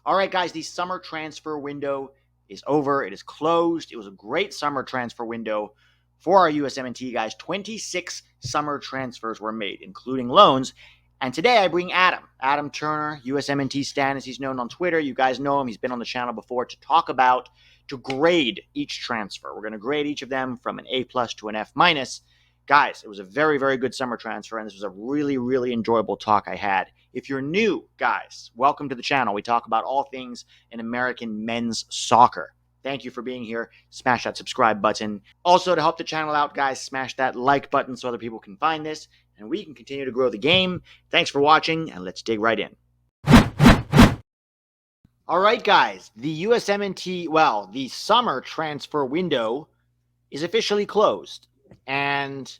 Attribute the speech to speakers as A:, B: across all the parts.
A: All right, guys, the summer transfer window is over. It is closed. It was a great summer transfer window for our USMNT guys. 26 summer transfers were made, including loans. And today I bring Adam Turner, USMNT Stan, as he's known on Twitter. You guys know him. He's been on the channel before to grade each transfer. We're going to grade each of them from an A plus to an F minus. Guys, it was a very, very good summer transfer, and this was a really, really enjoyable talk I had. If you're new, guys, welcome to the channel. We talk about all things in American men's soccer. Thank you for being here. Smash that subscribe button. Also, to help the channel out, guys, smash that like button so other people can find this, and we can continue to grow the game. Thanks for watching, and let's dig right in. All right, guys, the USMNT, the summer transfer window is officially closed. And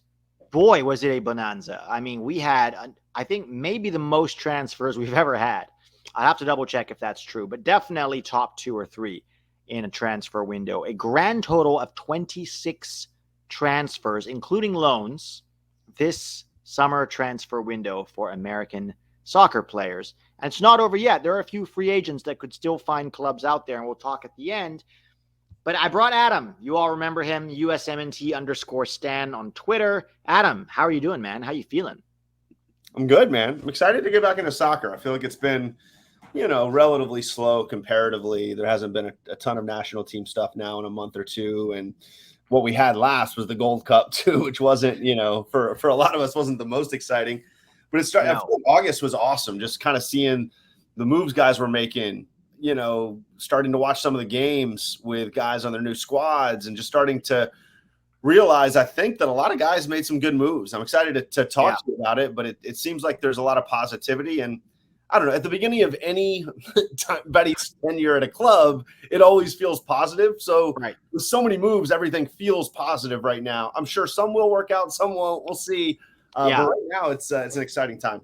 A: boy, was it a bonanza. I mean, we had, I think, maybe the most transfers we've ever had. I have to double check if that's true, but definitely top 2 or 3 in a transfer window. A grand total of 26 transfers, including loans, this summer transfer window for American soccer players. And it's not over yet. There are a few free agents that could still find clubs out there, and we'll talk at the end. But I brought Adam. You all remember him, USMNT_Stan on Twitter. Adam, how are you doing, man? How you feeling?
B: I'm good, man. I'm excited to get back into soccer. I feel like it's been, relatively slow comparatively. There hasn't been a ton of national team stuff now in a month or two. And what we had last was the Gold Cup too, which wasn't, for a lot of us wasn't the most exciting. But it started. No. August was awesome. Just kind of seeing the moves guys were making. Starting to watch some of the games with guys on their new squads and just starting to realize, I think, that a lot of guys made some good moves. I'm excited to talk to you about it, but it seems like there's a lot of positivity. And I don't know, at the beginning of any anybody's tenure at a club, it always feels positive. So with so many moves, everything feels positive right now. I'm sure some will work out, some won't. We'll see. But right now, it's an exciting time.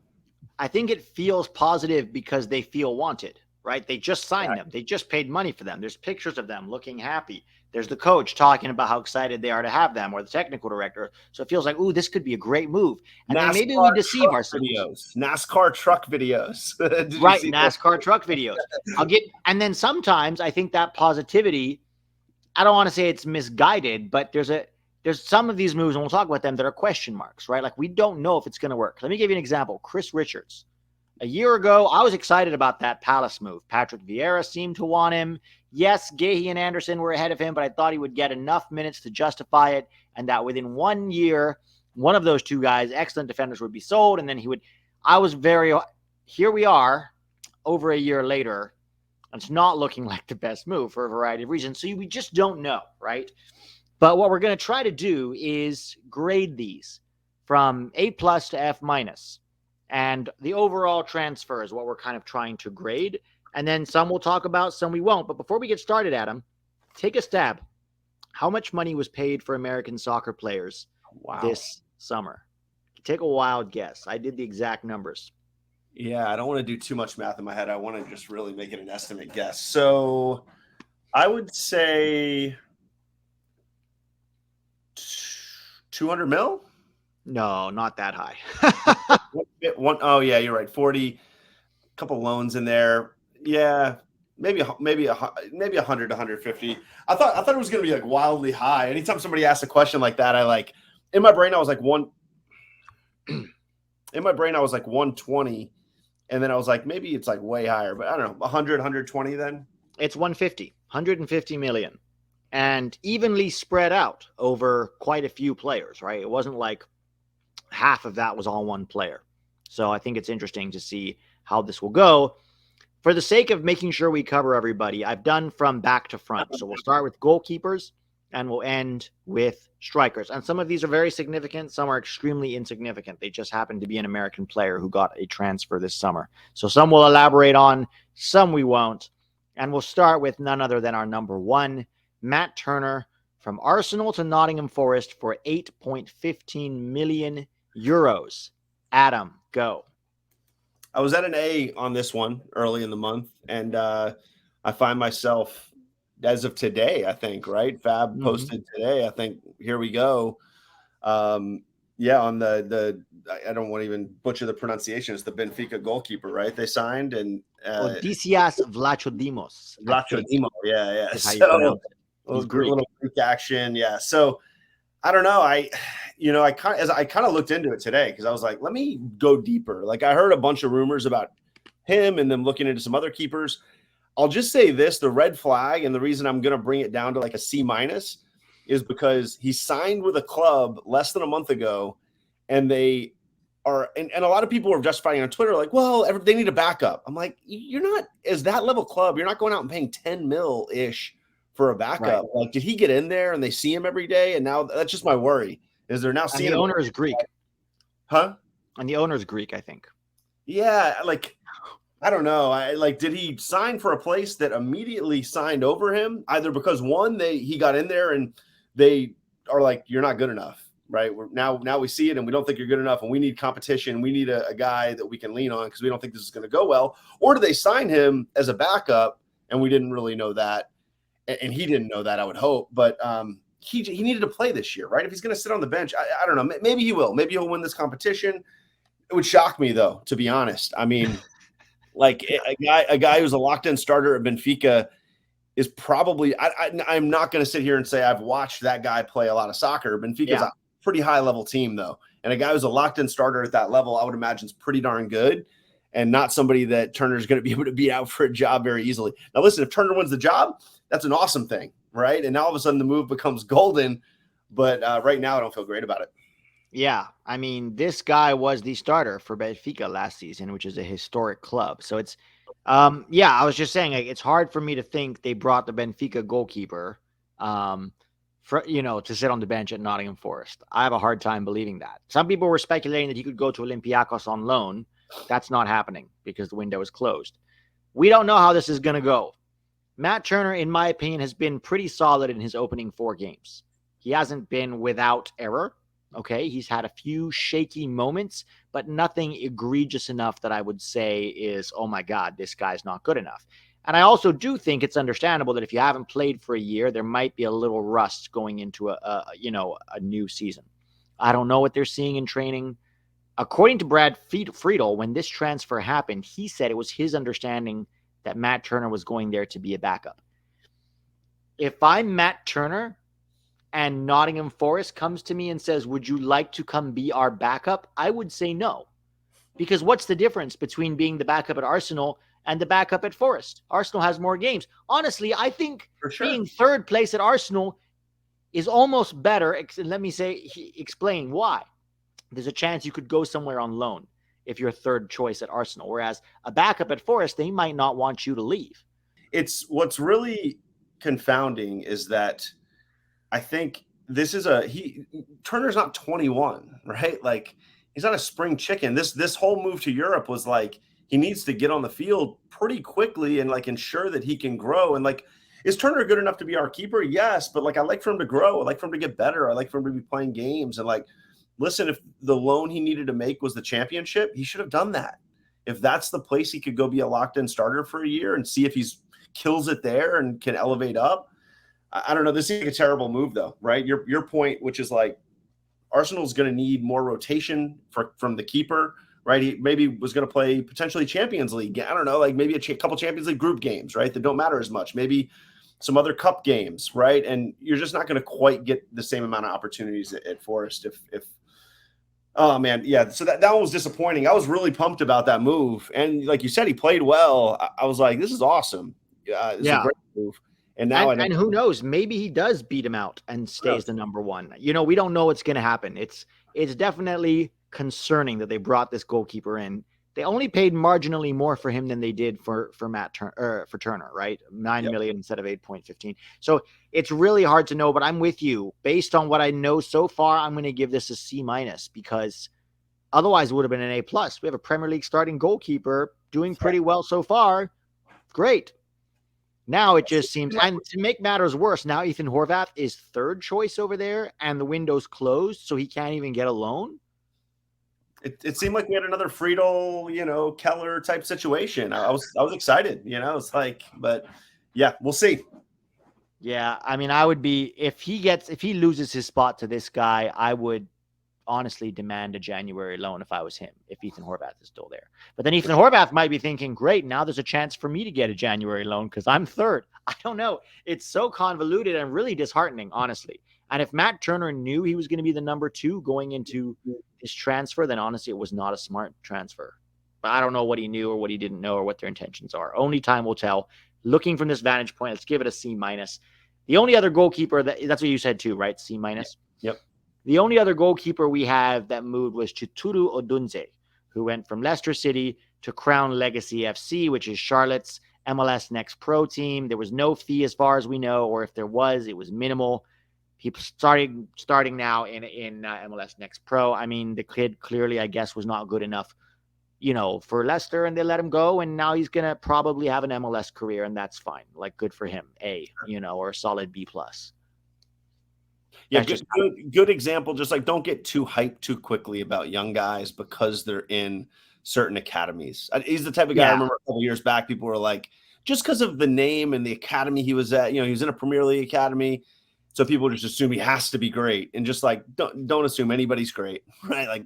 A: I think it feels positive because they feel wanted. Right? They just signed them. They just paid money for them. There's pictures of them looking happy. There's the coach talking about how excited they are to have them, or the technical director. So it feels like, ooh, this could be a great move. And then maybe we deceive ourselves.
B: NASCAR truck videos.
A: Right, NASCAR truck videos. And then sometimes I think that positivity, I don't want to say it's misguided, but there's some of these moves, and we'll talk about them, that are question marks, right? Like, we don't know if it's going to work. Let me give you an example. Chris Richards. A year ago, I was excited about that Palace move. Patrick Vieira seemed to want him. Yes, Gahey and Anderson were ahead of him, but I thought he would get enough minutes to justify it, and that within 1 year, one of those two guys, excellent defenders, would be sold, and then here we are, over a year later, and it's not looking like the best move for a variety of reasons, so we just don't know, right? But what we're going to try to do is grade these from A plus to F minus. And the overall transfer is what we're kind of trying to grade. And then some we'll talk about, some we won't. But before we get started, Adam, take a stab. How much money was paid for American soccer players this summer? Take a wild guess. I did the exact numbers.
B: Yeah, I don't want to do too much math in my head. I want to just really make it an estimate guess. So I would say 200 mil?
A: No, not that high.
B: Oh yeah, you're right. 40, a couple loans in there. Yeah, maybe 100 to 150. I thought it was going to be like wildly high. Anytime somebody asks a question like that, in my brain I was like 120, and then I was like, maybe it's like way higher, but I don't know, 100, 120 then?
A: It's 150 million, and evenly spread out over quite a few players, right? It wasn't like half of that was all one player. So I think it's interesting to see how this will go. For the sake of making sure we cover everybody, I've done from back to front. So we'll start with goalkeepers and we'll end with strikers. And some of these are very significant. Some are extremely insignificant. They just happen to be an American player who got a transfer this summer. So some we'll elaborate on, some we won't. And we'll start with none other than our number one, Matt Turner, from Arsenal to Nottingham Forest for 8.15 million euros. Adam, go.
B: I was at an A on this one early in the month, and I find myself, as of today, I think, right? Fab posted today, I think, here we go. On the I don't want to even butcher the pronunciation. It's the Benfica goalkeeper, right? They signed, and
A: Odysseas Vlachodimos, I think,
B: Dimo. Yeah.
A: is how you
B: So
A: pronounce it. He's
B: a
A: Greek.
B: little Greek action. Yeah. So I don't know. I kind of looked into it today because I was like, let me go deeper. Like I heard a bunch of rumors about him and then looking into some other keepers. I'll just say this, the red flag, and the reason I'm going to bring it down to like a C- is because he signed with a club less than a month ago, and they are, and a lot of people are justifying on Twitter like, well, they need a backup. I'm like, you're not, as that level club, you're not going out and paying 10 mil-ish for a backup.
A: Right.
B: Like, did he get in there and they see him every day? And now that's just my worry, is they're now
A: And
B: seeing
A: the
B: him.
A: owner is Greek.
B: Huh?
A: And the owner is Greek, I think.
B: Yeah, like I don't know. Did he sign for a place that immediately signed over him? Either because one, he got in there and they are like, you're not good enough, right? Now we see it and we don't think you're good enough, and we need competition. We need a guy that we can lean on because we don't think this is going to go well. Or do they sign him as a backup and we didn't really know that, and he didn't know that, I would hope, but he needed to play this year, right? If he's going to sit on the bench, I don't know. Maybe he will. Maybe he'll win this competition. It would shock me though, to be honest. I mean. Like a guy who's a locked-in starter at Benfica is probably. I'm not going to sit here and say I've watched that guy play a lot of soccer. Benfica's a pretty high-level team, though, and a guy who's a locked-in starter at that level, I would imagine, is pretty darn good, and not somebody that Turner's going to be able to beat out for a job very easily. Now, listen, if Turner wins the job, that's an awesome thing, right? And now all of a sudden the move becomes golden, but right now I don't feel great about it.
A: Yeah, I mean, this guy was the starter for Benfica last season, which is a historic club. So it's, I was just saying, like, it's hard for me to think they brought the Benfica goalkeeper, to sit on the bench at Nottingham Forest. I have a hard time believing that. Some people were speculating that he could go to Olympiacos on loan. That's not happening because the window is closed. We don't know how this is going to go. Matt Turner, in my opinion, has been pretty solid in his opening 4 games. He hasn't been without error. Okay, he's had a few shaky moments, but nothing egregious enough that I would say is, oh my God, this guy's not good enough. And I also do think it's understandable that if you haven't played for a year, there might be a little rust going into a new season. I don't know what they're seeing in training. According to Brad Friedel, when this transfer happened, he said it was his understanding that Matt Turner was going there to be a backup. If I'm Matt Turner, and Nottingham Forest comes to me and says, would you like to come be our backup? I would say no. Because what's the difference between being the backup at Arsenal and the backup at Forest? Arsenal has more games. Honestly, I think being third place at Arsenal is almost better. Let me explain why. There's a chance you could go somewhere on loan if you're third choice at Arsenal. Whereas a backup at Forest, they might not want you to leave.
B: It's what's really confounding is that I think this is Turner's not 21, right? Like he's not a spring chicken. This whole move to Europe was like he needs to get on the field pretty quickly and like ensure that he can grow. And like, is Turner good enough to be our keeper? Yes, but like I like for him to grow. I like for him to get better. I like for him to be playing games. And like, listen, if the loan he needed to make was the championship, he should have done that. If that's the place he could go be a locked-in starter for a year and see if he's kills it there and can elevate up. I don't know. This is a terrible move, though, right? Your point, which is like Arsenal's going to need more rotation from the keeper, right? He maybe was going to play potentially Champions League. I don't know, like maybe a couple Champions League group games, right? That don't matter as much. Maybe some other cup games, right? And you're just not going to quite get the same amount of opportunities at Forest if oh man, yeah. So that one was disappointing. I was really pumped about that move, and like you said, he played well. I was like, this is awesome. This is a great move. And now,
A: and who knows? Maybe he does beat him out and stays the number one. We don't know what's going to happen. It's definitely concerning that they brought this goalkeeper in. They only paid marginally more for him than they did for Matt Turner, for Turner, right? 9 million instead of 8.15. So it's really hard to know. But I'm with you. Based on what I know so far, I'm going to give this a C- because otherwise it would have been an A+. We have a Premier League starting goalkeeper doing pretty well so far. Great. Now it just seems, and to make matters worse, now Ethan Horvath is third choice over there, and the window's closed, so he can't even get a loan.
B: It seemed like we had another Friedel, Keller type situation. I was excited, It's like, but yeah, we'll see.
A: Yeah, I mean, I would be if he loses his spot to this guy, I would honestly demand a January loan if I was him, if Ethan Horvath is still there. But then Ethan Horvath might be thinking, great, now there's a chance for me to get a January loan because I'm third. I don't know. It's so convoluted and really disheartening, honestly. And if Matt Turner knew he was going to be the number 2 going into his transfer, then honestly, it was not a smart transfer. But I don't know what he knew or what he didn't know or what their intentions are. Only time will tell. Looking from this vantage point, let's give it a C-. The only other goalkeeper, that's what you said too, right? C-.
B: Yep.
A: The only other goalkeeper we have that moved was Chituru Odunze, who went from Leicester City to Crown Legacy FC, which is Charlotte's MLS Next Pro team. There was no fee as far as we know, or if there was, it was minimal. People starting now in MLS Next Pro. I mean, the kid clearly, I guess, was not good enough, for Leicester, and they let him go, and now he's gonna probably have an MLS career, and that's fine. Like, good for him, or a solid B+.
B: Yeah, good example. Just like, don't get too hyped too quickly about young guys because they're in certain academies. He's the type of guy. I remember a couple years back, people were like, just because of the name and the academy he was at, he was in a Premier League academy, so people just assume he has to be great, and just like don't assume anybody's great, right? Like,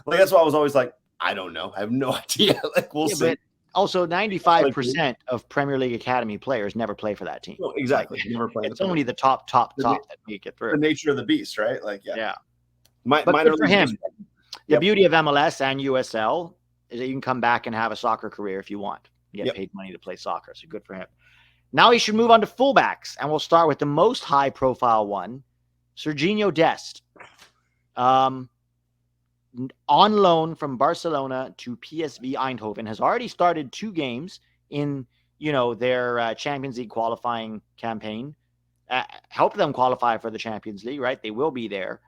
B: that's why I was always like, I don't know, I have no idea. Like, we'll see. But
A: also, 95% of Premier League academy players never play for that team.
B: Well, exactly, never play.
A: It's only the top that make it through.
B: The nature of the beast, right? Like, yeah.
A: But good for him. The beauty of MLS and USL is that you can come back and have a soccer career if you want. You get paid money to play soccer, so good for him. Now he should move on to fullbacks, and we'll start with the most high-profile one, Serginho Dest. On loan from Barcelona to PSV Eindhoven, has already started 2 games in, their Champions League qualifying campaign. Helped them qualify for the Champions League, right? They will be there.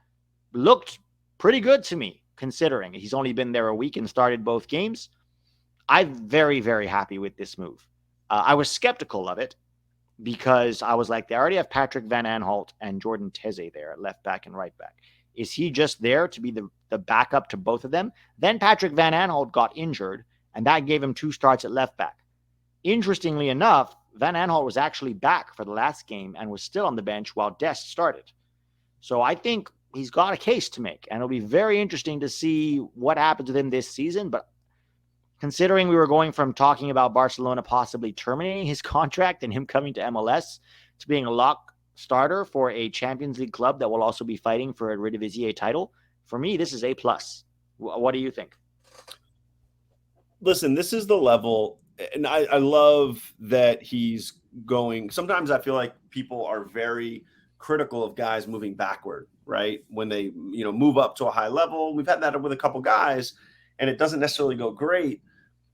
A: Looked pretty good to me, considering he's only been there a week and started both games. I'm very, very happy with this move. I was skeptical of it because I was like, they already have Patrick Van Aanholt and Jordan Teze there at left back and right back. Is he just there to be the backup to both of them? Then Patrick Van Aanholt got injured, and that gave him 2 starts at left back. Interestingly enough, Van Aanholt was actually back for the last game and was still on the bench while Dest started. So I think he's got a case to make, and it'll be very interesting to see what happens with him this season. But considering we were going from talking about Barcelona possibly terminating his contract and him coming to MLS to being a lock starter for a Champions League club that will also be fighting for a Eredivisie title, for me, this is A+. What do you think?
B: Listen, this is the level, and I love that he's going. Sometimes I feel like people are very critical of guys moving backward, right? When they, move up to a high level. We've had that with a couple guys, and it doesn't necessarily go great.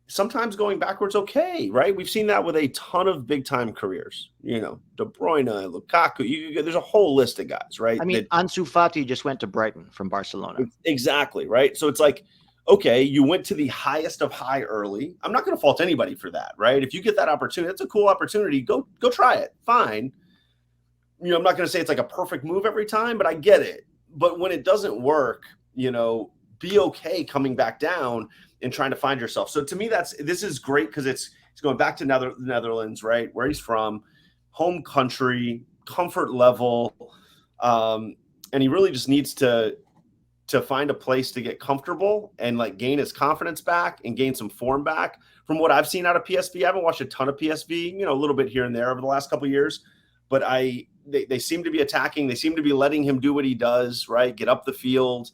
B: Sometimes going backwards, okay, right? We've seen that with a ton of big-time careers. De Bruyne, Lukaku. There's a whole list of guys, right?
A: I mean, Ansu Fati just went to Brighton from Barcelona.
B: Exactly, right? So it's like, okay, you went to the highest of high early. I'm not going to fault anybody for that, right? If you get that opportunity, that's a cool opportunity. Go try it. Fine. I'm not going to say it's like a perfect move every time, but I get it. But when it doesn't work, be okay coming back down and trying to find yourself. So to me, this is great because it's going back to Netherlands, right? Where he's from, home country, comfort level. And he really just needs to find a place to get comfortable and like gain his confidence back and gain some form back. From what I've seen out of PSV, I haven't watched a ton of PSV, a little bit here and there over the last couple of years, but they seem to be attacking. They seem to be letting him do what he does, right? Get up the field.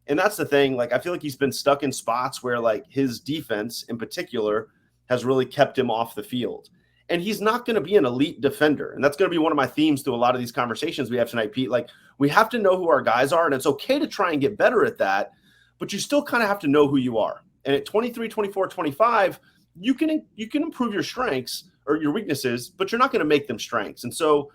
B: And that's the thing. Like, I feel like he's been stuck in spots where like his defense in particular has really kept him off the field. And he's not going to be an elite defender. And that's going to be one of my themes through a lot of these conversations we have tonight, Pete. Like, we have to know who our guys are, and it's okay to try and get better at that, but you still kind of have to know who you are. And at 23, 24, 25, you can improve your strengths or your weaknesses, but you're not going to make them strengths. And so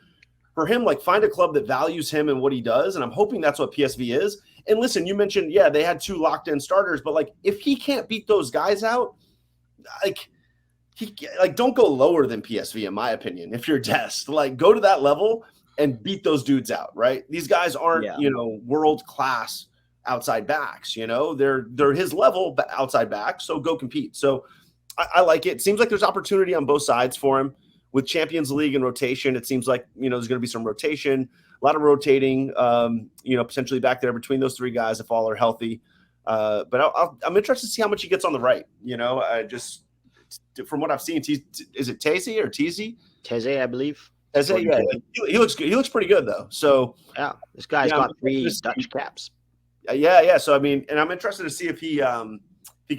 B: for him, like, find a club that values him and what he does. And I'm hoping that's what PSV is. And listen, you mentioned, they had 2 locked in starters, but like, if he can't beat those guys out, don't go lower than PSV, in my opinion. If you're Dest, like, go to that level and beat those dudes out, right? These guys aren't, world-class outside backs, they're his level outside backs. So go compete. So I like it. Seems like there's opportunity on both sides for him with Champions League and rotation. It seems like, there's going to be some rotation. lot of rotating, potentially back there between those three guys if all are healthy. But I'm interested to see how much he gets on the right. Just from what I've seen, is it Tese or Tese?
A: Teze, I believe.
B: Tese, yeah. He looks good. He looks pretty good though. So
A: yeah, this guy's got 3 Dutch caps.
B: Yeah. So and I'm interested to see if he can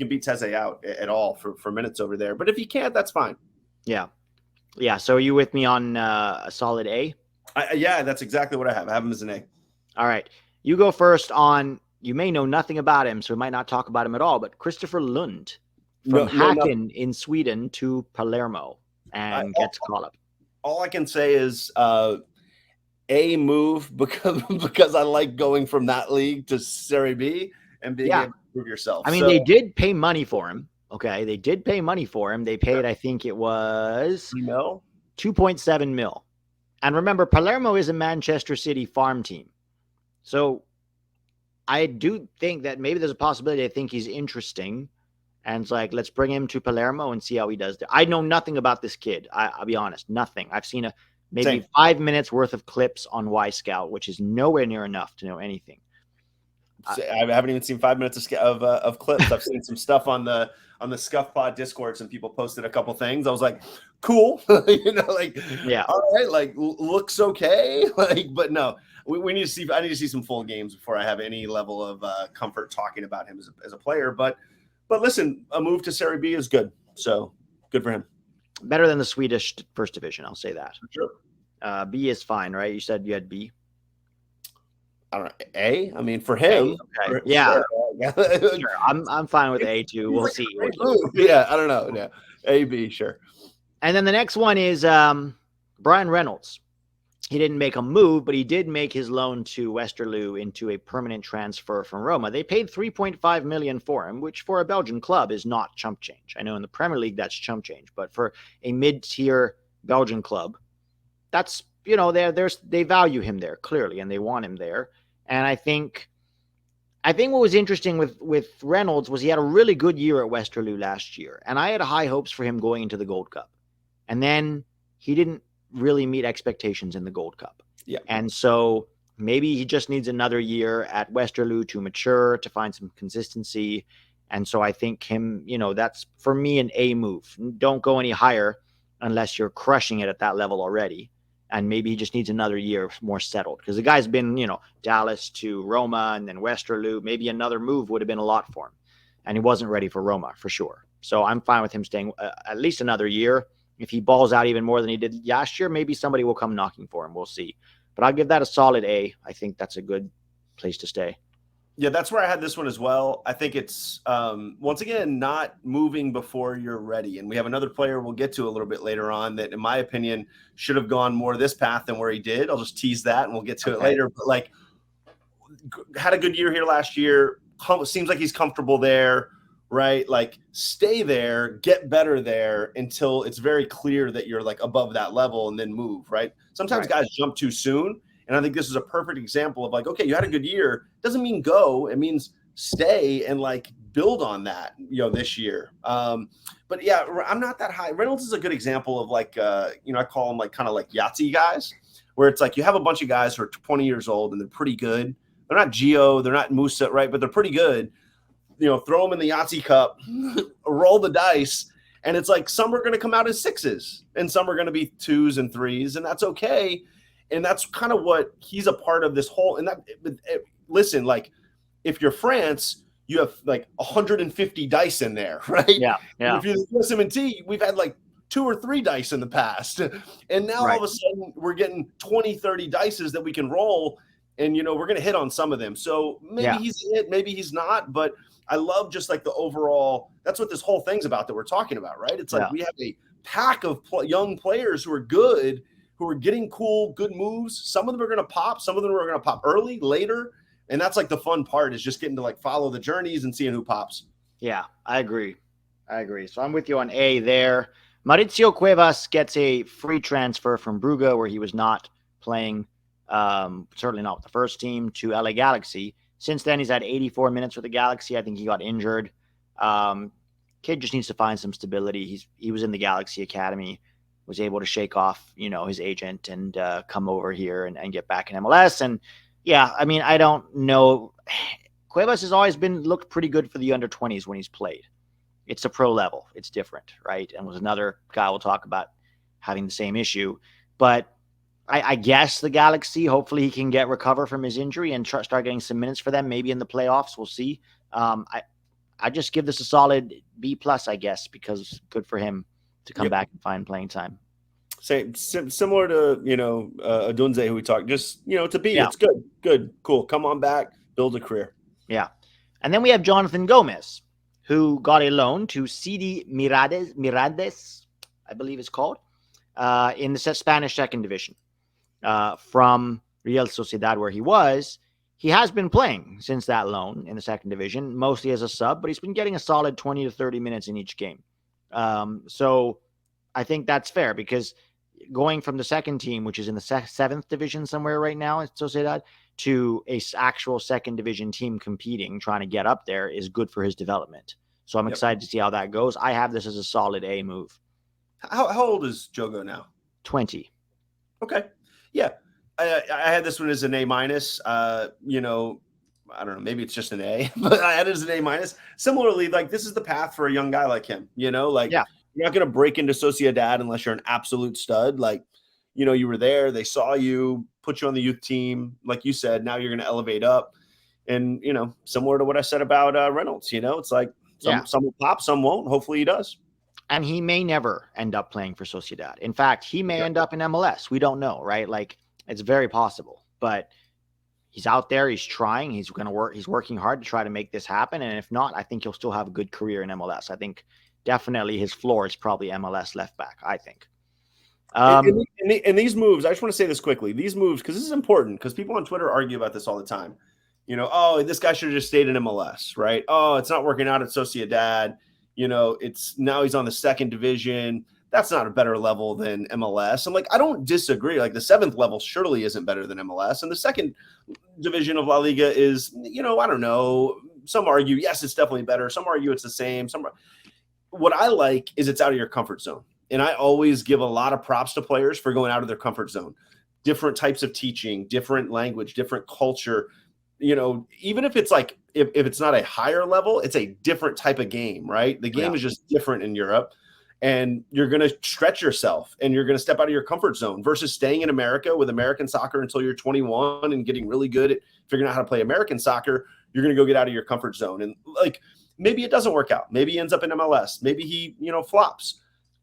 B: beat Teze out at all for minutes over there. But if he can't, that's fine.
A: Yeah. So are you with me on a solid A?
B: Yeah, that's exactly what I have. I have him as an A.
A: All right. You go first on, you may know nothing about him, so we might not talk about him at all, but Christopher Lund from Häcken in Sweden to Palermo and gets called up.
B: All I can say is A move because I like going from that league to Serie B and being able to prove yourself.
A: I mean, they did pay money for him. Okay. They did pay money for him. They paid, I think it was 2.7 mil. And remember, Palermo is a Manchester City farm team. So I do think that maybe there's a possibility. I think he's interesting. And it's like, let's bring him to Palermo and see how he does there. I know nothing about this kid. I'll be honest, nothing. I've seen maybe 5 minutes worth of clips on Y Scout, which is nowhere near enough to know anything.
B: I haven't even seen 5 minutes of clips. I've seen some stuff on the Scuff Pod Discord. Some people posted a couple things. I was like, cool, all right, looks okay, but no, we need to see. I need to see some full games before I have any level of comfort talking about him as a player. But listen, a move to Serie B is good. So good for him.
A: Better than the Swedish first division, I'll say that.
B: For sure.
A: B is fine, right? You said you had B.
B: I don't know. A. I mean, for him,
A: okay. Yeah. Sure. I'm fine with A too. We'll see.
B: Yeah, I don't know. Yeah, A, B, sure.
A: And then the next one is Brian Reynolds. He didn't make a move, but he did make his loan to Westerlo into a permanent transfer from Roma. They paid 3.5 million for him, which for a Belgian club is not chump change. I know in the Premier League that's chump change, but for a mid-tier Belgian club, that's they value him there clearly, and they want him there. And I think what was interesting with Reynolds was he had a really good year at Westerlo last year, and I had high hopes for him going into the Gold Cup, and then he didn't really meet expectations in the Gold Cup.
B: Yeah,
A: and so maybe he just needs another year at Westerlo to mature, to find some consistency. And so I think him, that's for me an A move. Don't go any higher unless you're crushing it at that level already. And maybe he just needs another year more settled, because the guy's been, Dallas to Roma and then Westerlo. Maybe another move would have been a lot for him, and he wasn't ready for Roma for sure. So I'm fine with him staying at least another year. If he balls out even more than he did last year, maybe somebody will come knocking for him. We'll see. But I'll give that a solid A. I think that's a good place to stay.
B: Yeah, that's where I had this one as well. I think it's, once again, not moving before you're ready. And we have another player we'll get to a little bit later on that, in my opinion, should have gone more this path than where he did. I'll just tease that and we'll get to it later. But had a good year here last year. Seems like he's comfortable there, right? Stay there, get better there until it's very clear that you're above that level, and then move, right? Sometimes guys jump too soon. And I think this is a perfect example of okay, you had a good year. Doesn't mean go. It means stay and build on that, this year. But yeah, I'm not that high. Reynolds is a good example of I call them kind of Yahtzee guys, where it's you have a bunch of guys who are 20 years old and they're pretty good. They're not Gio, they're not Musa, right? But they're pretty good. Throw them in the Yahtzee cup, roll the dice. And it's some are going to come out as 6s and some are going to be 2s and 3s, and that's okay. And that's kind of what he's a part of this whole. And listen, if you're France, you have 150 dice in there, right?
A: Yeah.
B: If you're the USMNT, we've had 2 or 3 dice in the past. And now all of a sudden we're getting 20, 30 dices that we can roll. And, we're going to hit on some of them. So maybe he's it, maybe he's not. But I love just the overall, that's what this whole thing's about that we're talking about, right? It's we have a pack of young players who are good, who are getting cool, good moves. Some of them are going to pop. Some of them are going to pop early, later. And that's the fun part, is just getting to follow the journeys and seeing who pops.
A: Yeah, I agree. So I'm with you on A there. Maurizio Cuevas gets a free transfer from Brugge, where he was not playing, certainly not with the first team, to LA Galaxy. Since then, he's had 84 minutes with the Galaxy. I think he got injured. Kid just needs to find some stability. He was in the Galaxy Academy. was able to shake off, his agent and come over here and get back in MLS. And yeah, I mean, I don't know. Cuevas has always looked pretty good for the under 20s when he's played. It's a pro level. It's different, right? And was another guy we'll talk about having the same issue. But I guess the Galaxy, hopefully he can recover from his injury and start getting some minutes for them, maybe in the playoffs. We'll see. I just give this a solid B+, I guess, because good for him to come back and find playing time.
B: Similar to, Adunze, who we talked, just, to be, it's good, cool. Come on back, build a career.
A: Yeah. And then we have Jonathan Gomez, who got a loan to CD Mirades, I believe it's called, in the Spanish second division from Real Sociedad, where he was. He has been playing since that loan in the second division, mostly as a sub, but he's been getting a solid 20 to 30 minutes in each game. So I think that's fair, because going from the second team, which is in the seventh division somewhere right now at Sociedad, to a actual second division team competing, trying to get up there, is good for his development. So I'm excited to see how that goes. I have this as a solid A move.
B: How old is Jogo now?
A: 20.
B: Okay. Yeah. I had this one as an A-. I don't know, maybe it's just an A, but I had it as an A-. Similarly, like, this is the path for a young guy like him, You're not going to break into Sociedad unless you're an absolute stud. Like, you were there, they saw you, put you on the youth team. Like you said, now you're going to elevate up. And, similar to what I said about Reynolds, it's like some will pop, some won't. Hopefully he does.
A: And he may never end up playing for Sociedad. In fact, he may end up in MLS. We don't know, right? Like, it's very possible, but he's out there. He's trying. He's going to work. He's working hard to try to make this happen. And if not, I think he'll still have a good career in MLS. I think definitely his floor is probably MLS left back, I think.
B: And these moves, I just want to say this quickly. These moves, because this is important, because people on Twitter argue about this all the time. This guy should have just stayed in MLS, right? Oh, it's not working out at Sociedad. It's now he's on the second division. That's not a better level than MLS. I'm like, I don't disagree. Like, the seventh level surely isn't better than MLS. And the second division of La Liga is, I don't know. Some argue, yes, it's definitely better. Some argue it's the same. What I like is it's out of your comfort zone. And I always give a lot of props to players for going out of their comfort zone. Different types of teaching, different language, different culture. Even if it's like, if it's not a higher level, it's a different type of game, right? The game is just different in Europe. And you're going to stretch yourself and you're going to step out of your comfort zone versus staying in America with American soccer until you're 21 and getting really good at figuring out how to play American soccer. You're going to go get out of your comfort zone. And like, maybe it doesn't work out. Maybe he ends up in MLS. Maybe he, flops.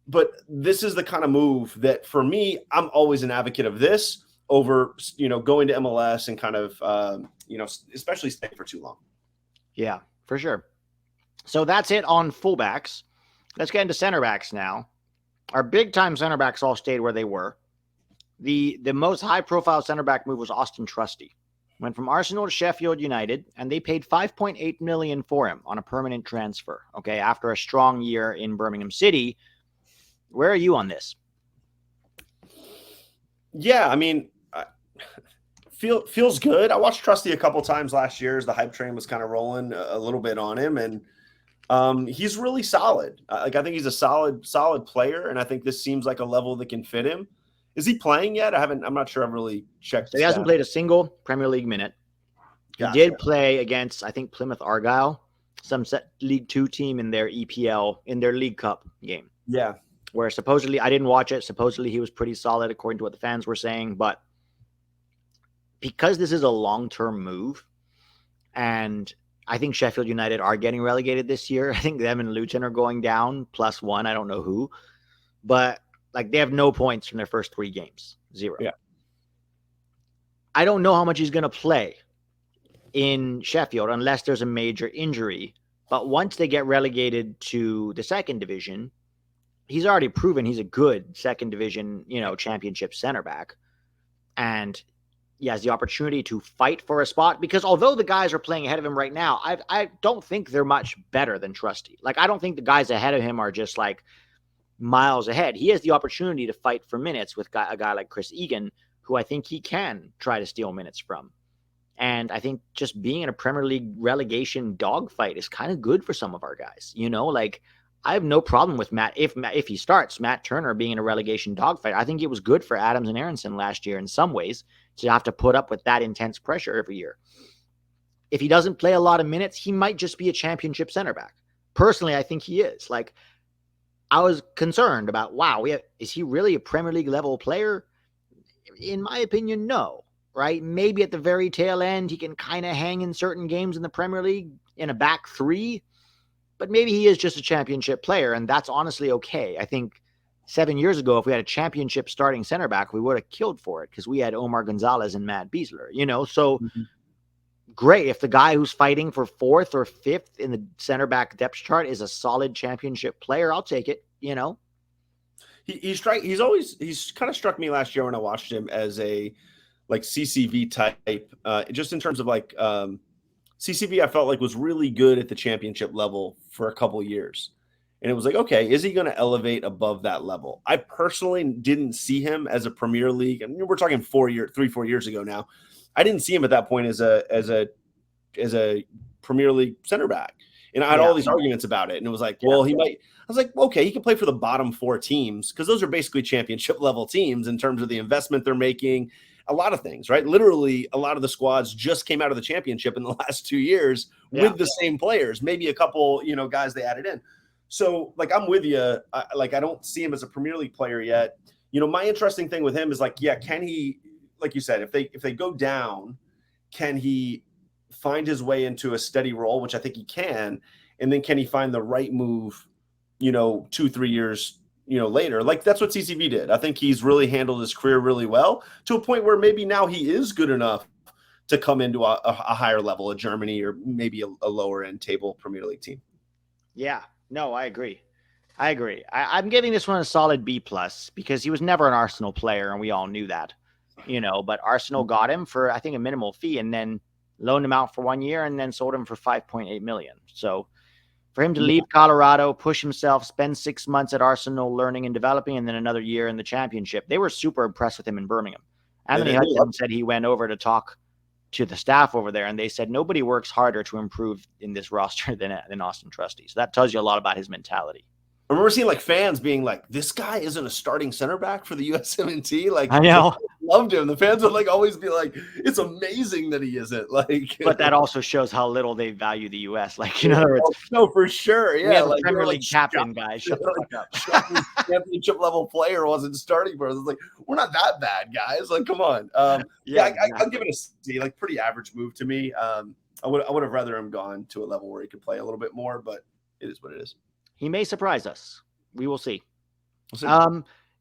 B: But this is the kind of move that, for me, I'm always an advocate of this over, going to MLS and kind of, especially staying for too long.
A: Yeah, for sure. So that's it on fullbacks. Let's get into center backs now. Our big-time center backs all stayed where they were. The most high-profile center back move was Austin Trusty. Went from Arsenal to Sheffield United, and they paid $5.8 million for him on a permanent transfer, okay, after a strong year in Birmingham City. Where are you on this?
B: Yeah, I mean, feels good. I watched Trusty a couple times last year as the hype train was kind of rolling a little bit on him, and he's really solid. I think he's a solid player, and I think this seems like a level that can fit him. Is he playing yet? I'm not sure. I've really checked.
A: So he hasn't played a single Premier League minute. He did play against, I think, Plymouth Argyle, some League Two team in their EPL, in their League Cup game.
B: Yeah.
A: Where supposedly, I didn't watch it. Supposedly he was pretty solid according to what the fans were saying. But because this is a long-term move, and I think Sheffield United are getting relegated this year. I think them and Luton are going down +1. I don't know who. But like, they have no points from their first 3 games. 0.
B: Yeah.
A: I don't know how much he's going to play in Sheffield unless there's a major injury. But once they get relegated to the second division, he's already proven he's a good second division, championship center back. And he has the opportunity to fight for a spot, because although the guys are playing ahead of him right now, I don't think they're much better than Trusty. Like, I don't think the guys ahead of him are just like miles ahead. He has the opportunity to fight for minutes with a guy like Chris Egan, who I think he can try to steal minutes from. And I think just being in a Premier League relegation dogfight is kind of good for some of our guys. Like, I have no problem with Matt if he starts Matt Turner being in a relegation dogfight. I think it was good for Adams and Aronson last year in some ways to have to put up with that intense pressure every year. If he doesn't play a lot of minutes, he might just be a championship center back. Personally, I think he is. Like, I was concerned about, wow, is he really a Premier League level player? In my opinion, no. Right? Maybe at the very tail end, he can kind of hang in certain games in the Premier League in a back three, but maybe he is just a championship player, and that's honestly okay. I think 7 years ago, if we had a championship starting center back, we would have killed for it because we had Omar Gonzalez and Matt Beasler, So great. If the guy who's fighting for fourth or fifth in the center back depth chart is a solid championship player, I'll take it,
B: He's kind of struck me last year when I watched him as a like CCV type, just in terms of like CCV, I felt like was really good at the championship level for a couple of years. And it was like, okay, is he going to elevate above that level? I personally didn't see him as a Premier League. I mean, we're talking 4 years ago now. I didn't see him at that point as a Premier League center back. And I had all these arguments about it. And it was like, well, he might. I was like, okay, he can play for the bottom four teams because those are basically championship level teams in terms of the investment they're making. A lot of things, right? Literally, a lot of the squads just came out of the championship in the last 2 years with the same players, maybe a couple, guys they added in. So, like, I'm with you. I don't see him as a Premier League player yet. My interesting thing with him is like, can he, like you said, if they go down, can he find his way into a steady role, which I think he can, and then can he find the right move, 2-3 years later? Like, that's what CCV did. I think he's really handled his career really well to a point where maybe now he is good enough to come into a higher level of Germany or maybe a lower end table Premier League team.
A: Yeah, no, I agree. I'm giving this one a solid B+ because he was never an Arsenal player and we all knew that, but Arsenal got him for, I think, a minimal fee and then loaned him out for 1 year and then sold him for 5.8 million. So for him to leave Colorado, push himself, spend 6 months at Arsenal learning and developing, and then another year in the championship, they were super impressed with him in Birmingham. Anthony Hudson said he went over to talk to the staff over there, and they said nobody works harder to improve in this roster than Austin Trusty. So that tells you a lot about his mentality.
B: I remember seeing like fans being like, "This guy isn't a starting center back for the USMNT." Like,
A: I know,
B: loved him. The fans would like always be like, "It's amazing that he isn't." Like,
A: but that also shows how little they value the US. Like, in other words,
B: no, for sure, yeah.
A: We have a Premier League captain, guys. Shut the fuck
B: up. Championship level player wasn't starting for us. It's like, we're not that bad, guys. Like, come on. I'll give it a C. Like, pretty average move to me. I would have rather him gone to a level where he could play a little bit more, but it is what it is.
A: He may surprise us. We will see.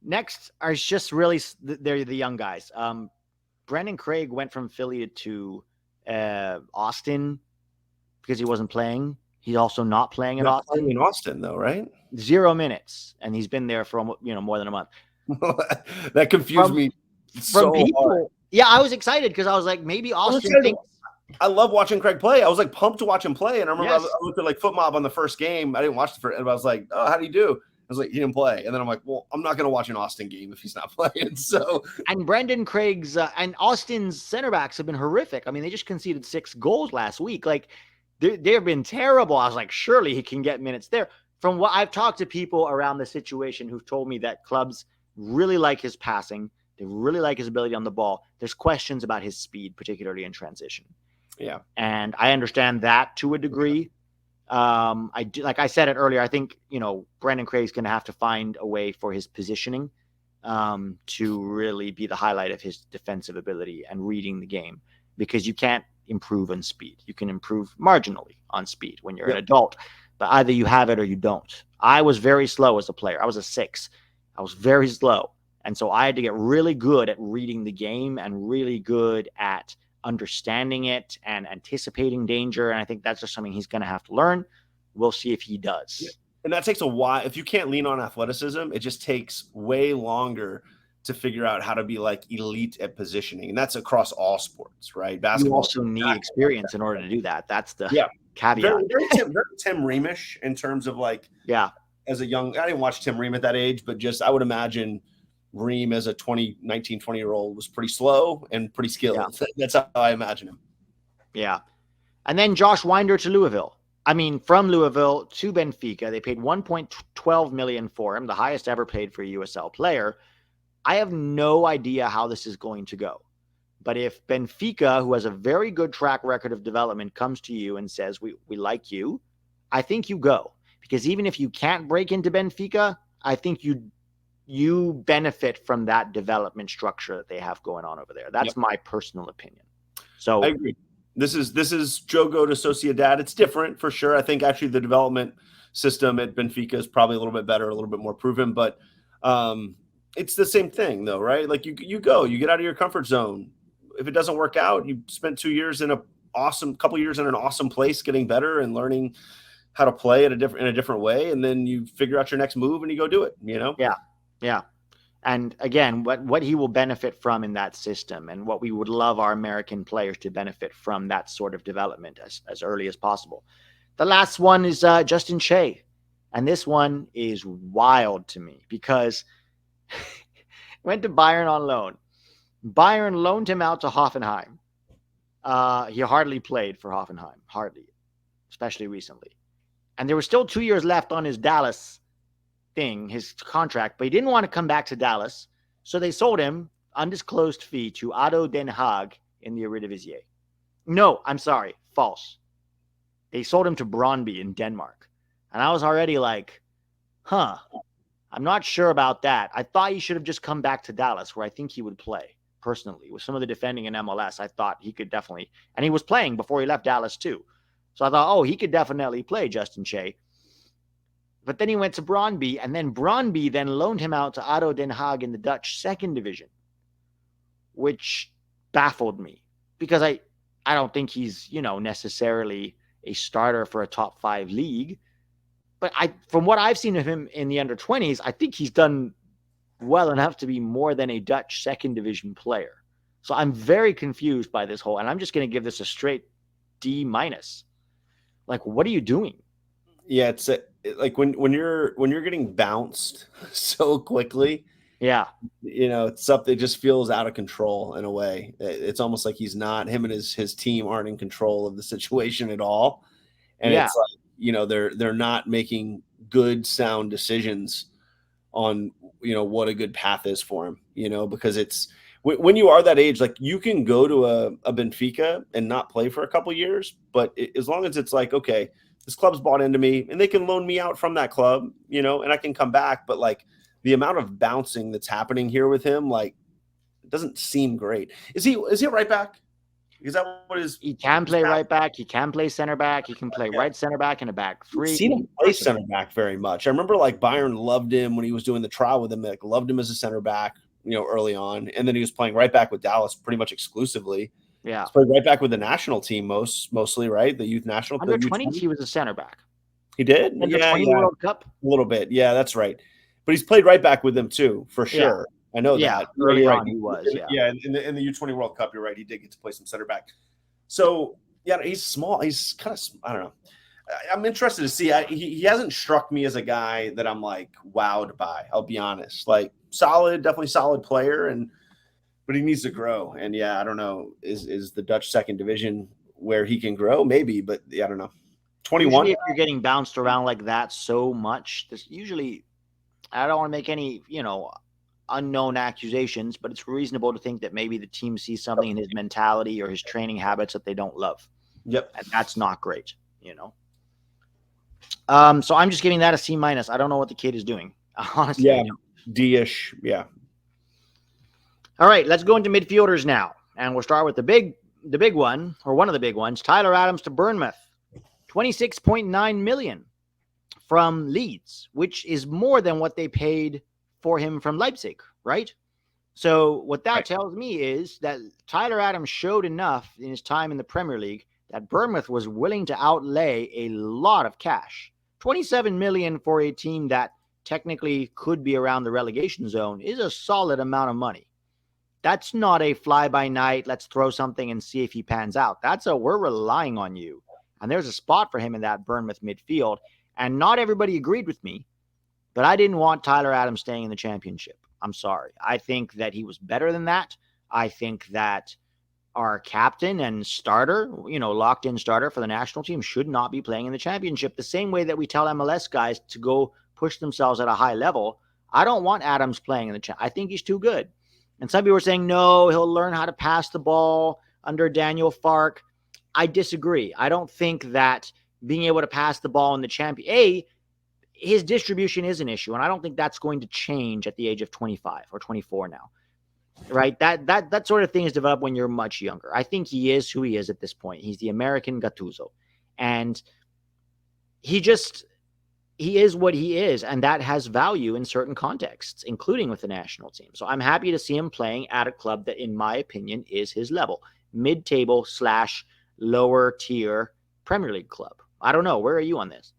A: Next are just really they're the young guys. Brendan Craig went from Philly to Austin because he wasn't playing. He's also not playing at Austin.
B: In Austin, though, right?
A: 0 minutes, and he's been there for more than a month.
B: That confused me so people. Hard.
A: Yeah, I was excited because I was like, maybe Austin thinks.
B: I love watching Craig play. I was like pumped to watch him play. And I remember I looked at like Foot Mob on the first game. I didn't watch the first, and I was like, "Oh, how do you do?" I was like, "He didn't play." And then I'm like, "Well, I'm not going to watch an Austin game if he's not playing." So,
A: and Brendan Craig's and Austin's center backs have been horrific. I mean, they just conceded 6 goals last week. Like, they've been terrible. I was like, surely he can get minutes there. From what I've talked to people around the situation who've told me that clubs really like his passing, they really like his ability on the ball. There's questions about his speed, particularly in transition.
B: Yeah.
A: And I understand that to a degree. Like I said it earlier, I think, Brendan Craig's going to have to find a way for his positioning to really be the highlight of his defensive ability and reading the game, because you can't improve on speed. You can improve marginally on speed when you're an adult, but either you have it or you don't. I was very slow as a player. I was a 6. I was very slow. And so I had to get really good at reading the game and really good at understanding it and anticipating danger. And I think that's just something he's going to have to learn. We'll see if he does.
B: Yeah. And that takes a while. If you can't lean on athleticism, it just takes way longer to figure out how to be like elite at positioning. And that's across all sports, right? Basketball.
A: You also need experience in order to do that. That's the caveat.
B: Very Tim Reamish in terms of like, as a young, I didn't watch Tim Ream at that age, but just, I would imagine Ream as a 20-year-old was pretty slow and pretty skilled. Yeah. That's how I imagine him.
A: Yeah. And then Josh Winder to Louisville. I mean, from Louisville to Benfica, they paid 1.12 million for him, the highest ever paid for a USL player. I have no idea how this is going to go. But if Benfica, who has a very good track record of development, comes to you and says, we like you, I think you go. Because even if you can't break into Benfica, I think you benefit from that development structure that they have going on over there. That's my personal opinion. So
B: I agree. This is Jogo to Sociedad. It's different for sure. I think actually the development system at Benfica is probably a little bit better, a little bit more proven, but it's the same thing though, right? Like you get out of your comfort zone. If it doesn't work out, you spent 2 years in couple years in an awesome place, getting better and learning how to play in a different way, and then you figure out your next move and you go do it.
A: Yeah. And again, what he will benefit from in that system, and what we would love our American players to benefit from that sort of development as early as possible. The last one is Justin Shea. And this one is wild to me because went to Bayern on loan. Bayern loaned him out to Hoffenheim. He hardly played for Hoffenheim, hardly, especially recently. And there were still 2 years left on his Dallas thing, his contract, but he didn't want to come back to Dallas. So they sold him, undisclosed fee, to ADO Den Haag in the Eredivisie. No, I'm sorry, false. They sold him to Brøndby in Denmark. And I was already like, I'm not sure about that. I thought he should have just come back to Dallas, where I think he would play, personally. With some of the defending in MLS, I thought he could definitely, and he was playing before he left Dallas too. So I thought, he could definitely play, Justin Shea. But then he went to Brøndby, and then Brøndby then loaned him out to ADO Den Haag in the Dutch second division, which baffled me because I don't think he's, necessarily a starter for a top 5 league. But from what I've seen of him in the under 20s, I think he's done well enough to be more than a Dutch second division player. So I'm very confused by this whole, and I'm just going to give this a straight D-. Like, what are you doing?
B: Yeah, it's like when you're getting bounced so quickly.
A: Yeah,
B: it's something that just feels out of control in a way. It's almost like him and his team aren't in control of the situation at all. And it's like, they're not making good, sound decisions on, what a good path is for him, because it's when you are that age, like you can go to a Benfica and not play for a couple years, but as long as it's like, okay, this club's bought into me and they can loan me out from that club, and I can come back. But like the amount of bouncing that's happening here with him, like it doesn't seem great. Is he a right back? Is that what is?
A: He can play right back. He can play center back. He can play right center back and a back three.
B: I've seen him play center back very much. I remember like Bayern loved him when he was doing the trial with him. Like loved him as a center back, early on, and then he was playing right back with Dallas pretty much exclusively.
A: Yeah,
B: he's played right back with the national team mostly, right? The youth national.
A: Under 20s, he was a center back.
B: He did?
A: Under 20 World Cup?
B: A little bit. Yeah, that's right. But he's played right back with them too, for sure. I know that.
A: Early on he was,
B: Yeah, in the U20 World Cup, you're right. He did get to play some center back. So, yeah, he's small. He's kind of, I don't know. I'm interested to see. He hasn't struck me as a guy that I'm like wowed by, I'll be honest. Like definitely solid player, but he needs to grow. And yeah, I don't know. Is the Dutch second division where he can grow? Maybe, but yeah, I don't know. 21.
A: Usually if you're getting bounced around like that so much, I don't want to make any, unknown accusations, but it's reasonable to think that maybe the team sees something in his mentality or his training habits that they don't love.
B: Yep.
A: And that's not great, So I'm just giving that a C-. I don't know what the kid is doing. Honestly.
B: Yeah. D-ish. Yeah.
A: All right, let's go into midfielders now. And we'll start with the big one, or one of the big ones, Tyler Adams to Bournemouth. 26.9 million from Leeds, which is more than what they paid for him from Leipzig, right? So what that tells me is that Tyler Adams showed enough in his time in the Premier League that Bournemouth was willing to outlay a lot of cash. 27 million for a team that technically could be around the relegation zone is a solid amount of money. That's not a fly-by-night, let's throw something and see if he pans out. That's we're relying on you. And there's a spot for him in that Bournemouth midfield. And not everybody agreed with me, but I didn't want Tyler Adams staying in the Championship. I'm sorry. I think that he was better than that. I think that our captain and starter, locked in starter for the national team, should not be playing in the championship. The same way that we tell MLS guys to go push themselves at a high level. I don't want Adams playing in the I think he's too good. And some people are saying, no, he'll learn how to pass the ball under Daniel Fark. I disagree. I don't think that being able to pass the ball in the champion, his distribution is an issue, and I don't think that's going to change at the age of 25 or 24 now. Right? That sort of thing is developed when you're much younger. I think he is who he is at this point. He's the American Gattuso. And he is what he is, and that has value in certain contexts, including with the national team. So I'm happy to see him playing at a club that, in my opinion, is his level. Mid-table / lower tier Premier League club. I don't know. Where are you on this?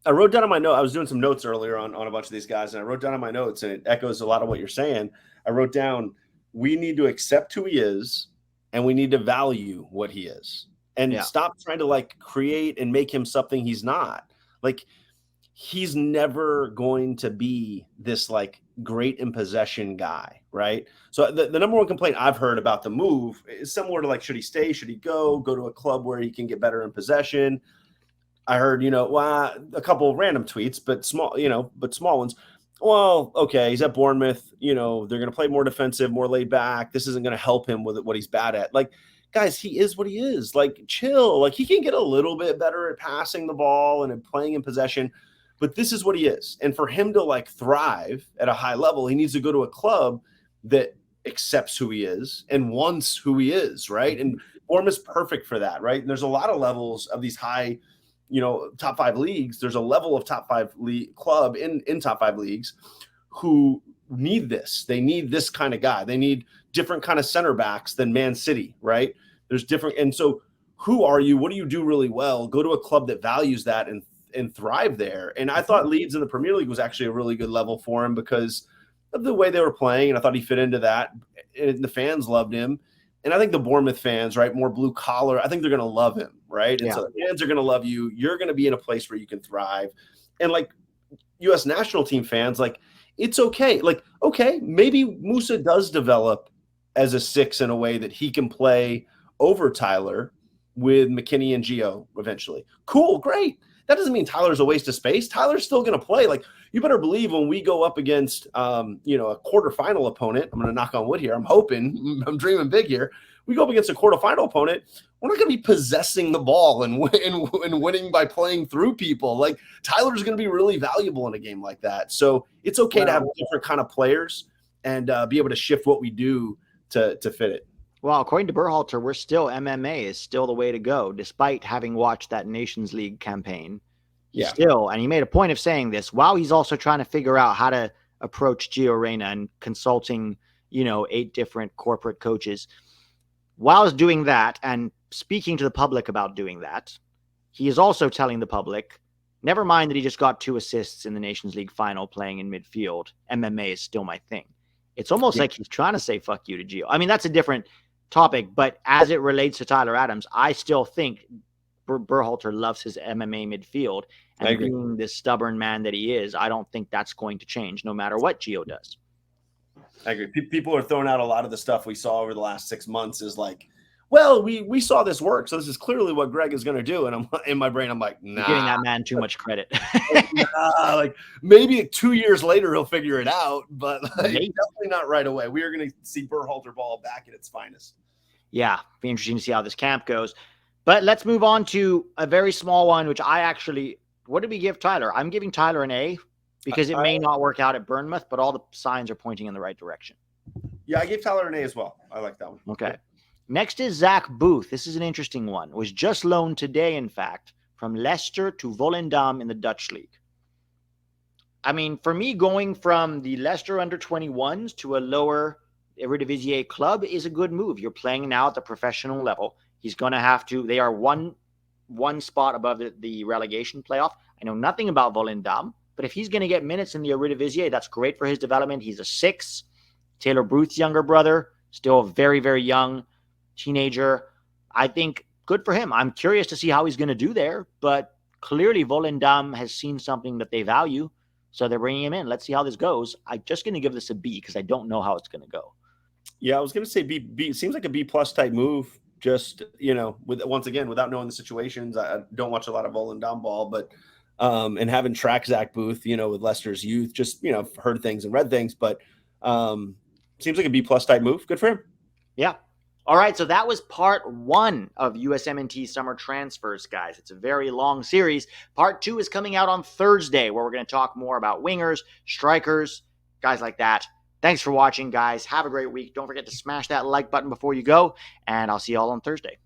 B: I wrote down on my note, I was doing some notes earlier on a bunch of these guys, and I wrote down on my notes, and it echoes a lot of what you're saying. I wrote down, we need to accept who he is, and we need to value what he is, and stop trying to create and make him something he's not. He's never going to be this great in possession guy, right? So the number one complaint I've heard about the move is similar to should he stay, should he go to a club where he can get better in possession? I heard, a couple of random tweets, but small ones. Well, okay, he's at Bournemouth. They're going to play more defensive, more laid back. This isn't going to help him with what he's bad at. Guys, he is what he is. Chill. He can get a little bit better at passing the ball and playing in possession, but this is what he is. And for him to thrive at a high level, he needs to go to a club that accepts who he is and wants who he is, right? And Bournemouth's perfect for that, right? And there's a lot of levels of these high top 5 leagues. There's a level of top 5 league club in top 5 leagues who need this. They need this kind of guy. They need different kind of center backs than Man City, right? There's different. And so who are you? What do you do really well? Go to a club that values that and thrive there. And I thought Leeds in the Premier League was actually a really good level for him because of the way they were playing. And I thought he fit into that. And the fans loved him. And I think the Bournemouth fans, right, more blue collar, I think they're going to love him, right? And so the fans are going to love you. You're going to be in a place where you can thrive. And U.S. national team fans, it's okay. Okay, maybe Musa does develop as a 6 in a way that he can play over Tyler with McKinney and Gio eventually. Cool, great. That doesn't mean Tyler's a waste of space. Tyler's still going to play. You better believe when we go up against, a quarterfinal opponent, I'm going to knock on wood here. I'm hoping, I'm dreaming big here. We go up against a quarterfinal opponent. We're not going to be possessing the ball and winning by playing through people. Tyler's going to be really valuable in a game like that. So it's okay to have different kind of players and be able to shift what we do to fit it.
A: Well, according to Berhalter, we're still MMA is still the way to go, despite having watched that Nations League campaign. Still, and he made a point of saying this while he's also trying to figure out how to approach Gio Reyna and consulting, 8 different corporate coaches. While he's doing that and speaking to the public about doing that, he is also telling the public, never mind that he just got 2 assists in the Nations League final playing in midfield. MMA is still my thing. It's almost like he's trying to say fuck you to Gio. I mean, that's a different topic, but as it relates to Tyler Adams, I still think Berhalter loves his MMA midfield, and being this stubborn man that he is, I don't think that's going to change no matter what Gio does.
B: I agree. People are throwing out a lot of the stuff we saw over the last 6 months is well, we saw this work, so this is clearly what Greg is going to do. And I'm in my brain, I'm nah.
A: You're giving that man too much credit.
B: Maybe 2 years later he'll figure it out, but definitely not right away. We are going to see Berhalter ball back at its finest.
A: Yeah, be interesting to see how this camp goes. But let's move on to a very small one, which what did we give Tyler? I'm giving Tyler an A because it may not work out at Bournemouth, but all the signs are pointing in the right direction.
B: Yeah, I gave Tyler an A as well. I like that one.
A: Okay. Next is Zach Booth. This is an interesting one. It was just loaned today, in fact, from Leicester to Volendam in the Dutch league. I mean, for me, going from the Leicester under-21s to a lower Eredivisie club is a good move. You're playing now at the professional level. He's going to have to. They are one spot above the relegation playoff. I know nothing about Volendam, but if he's going to get minutes in the Eredivisie, that's great for his development. He's a 6. Taylor Booth's younger brother, still very, very young teenager. I think good for him. I'm curious to see how he's going to do there, but clearly Volendam has seen something that they value, so they're bringing him in. Let's see how this goes. I'm just going to give this a B because I don't know how it's going to go.
B: Yeah, I was going to say B. It seems like a B plus type move. Just with once again without knowing the situations, I don't watch a lot of Volendam, but and having track Zach Booth, with Leicester's youth, just heard things and read things, but seems like a B plus type move. Good for him.
A: Yeah. All right, so that was part 1 of USMNT summer transfers, guys. It's a very long series. Part 2 is coming out on Thursday, where we're going to talk more about wingers, strikers, guys like that. Thanks for watching, guys. Have a great week. Don't forget to smash that like button before you go, and I'll see you all on Thursday.